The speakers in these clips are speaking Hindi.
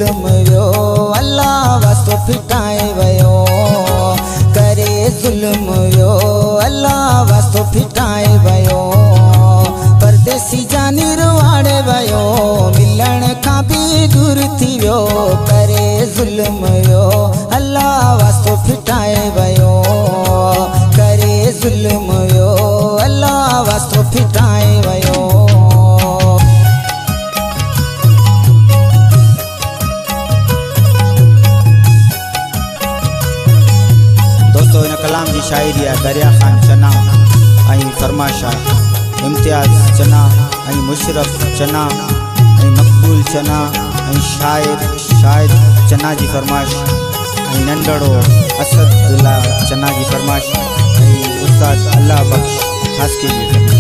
ज़ुल्म वियो अल्लाह वास्तो फिटाए वयो करे ज़ुल्म वियो अल्लाह वास्तो फिटाए वयो परदेसी जानी रवाड़े वयो मिलण खां भी दूर थी वियो करे ज़ुल्म वियो अल्लाह वास्तो फिटाए वयो करे ज़ुल्म वियो अल्लाह वास्तो फिटाए वयो। दोस्तों इन कलाम की शायरी है दरिया खान चना ऐं फरमाशा इम्तियाज़ चना ऐं मुशरफ चना ऐं मकबूल चना ऐं शाहिद चना जी फरमाश ऐं नंढड़ो असदुल्ला चना जी फरमाश ऐं उस्ताद अल्लाह बख्श खासकी जी फरमाश।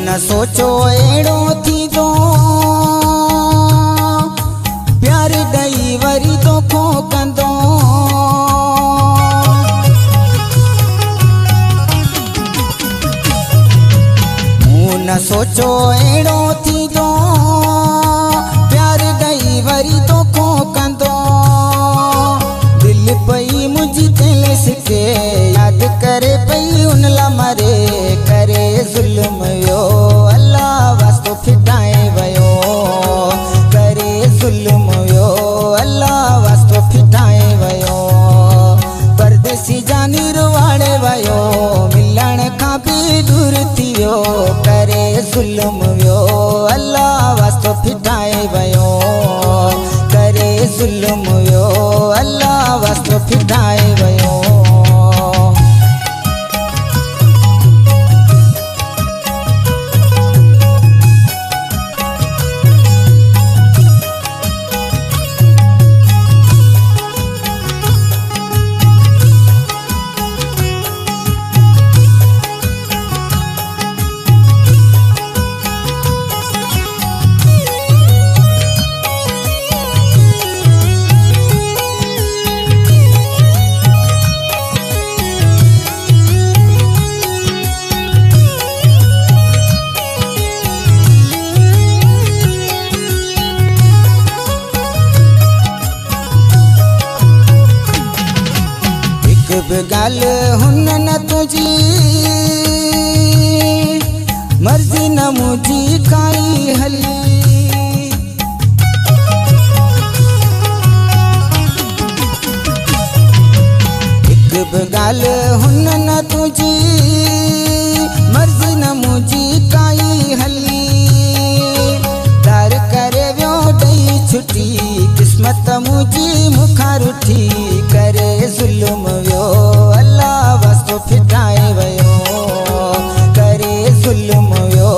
न सोचो एड़ो थी दो प्यार दई वरी तो खो कंदो न सोचो एड़ो थी दो प्यार दई वरी तो खो कंदो दिल पई मुझी दिल सिके याद करे पई उन ला मरे करे ज़ुल्म वियो अल्लाह वास्तो फिटाए वयो करे ज़ुल्म वियो अल्लाह वास्तो फिटाए वयो परदेसी जानी रवाड़े वयो मिलण खां भी दूर थी वियो करे ज़ुल्म वियो अल्लाह वास्तो फिटाए वयो करे ज़ुल्म वियो अल्लाह वास्तो फिटाए वयो। गाल हुन न तुझी मर्जी न मुझी काई हली एक गाल हुन न तुझी मर्जी न मुझी काई हली दार करे वियो दई छुटी किस्मत मुझी मुखार उठी करे ज़ुल्म वियो अल्लाह वास्तो फिटाए वयो करे ज़ुल्म वियो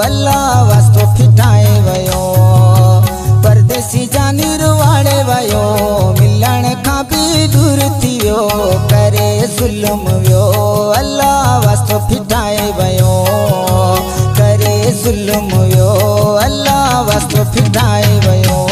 अल्लाह वास्तो फिटाए वयो परदेसी जानी रवाड़े वयो मिलण खां भी दूर थी वियो करे ज़ुल्म वियो अल्लाह वास्तो फिटाए वयो करे ज़ुल्म वियो अल्लाह वास्तो फिटाए वयो।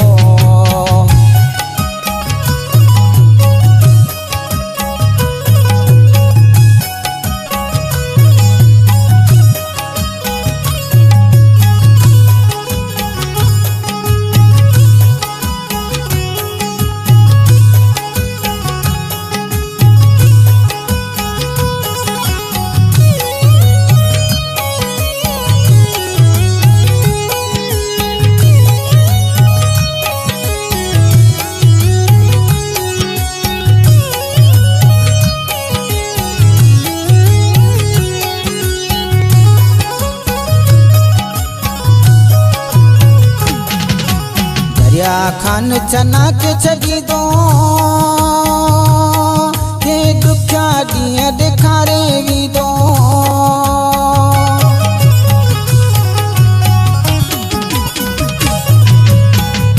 दरिया खान चना के छगी दो के दुखिया दिया दिखारे भी दो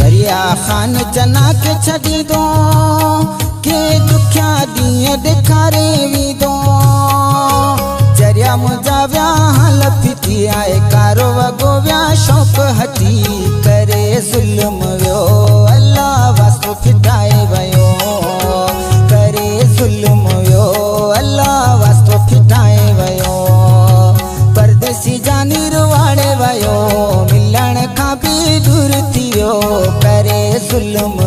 दरिया खान चना के छगी दो के दुखिया दिया दिखारे भी दो जरिया मुझा व्याह लपी आए कारो वगो व्या शौक हटी करे ज़ुल्म वियो जुल्म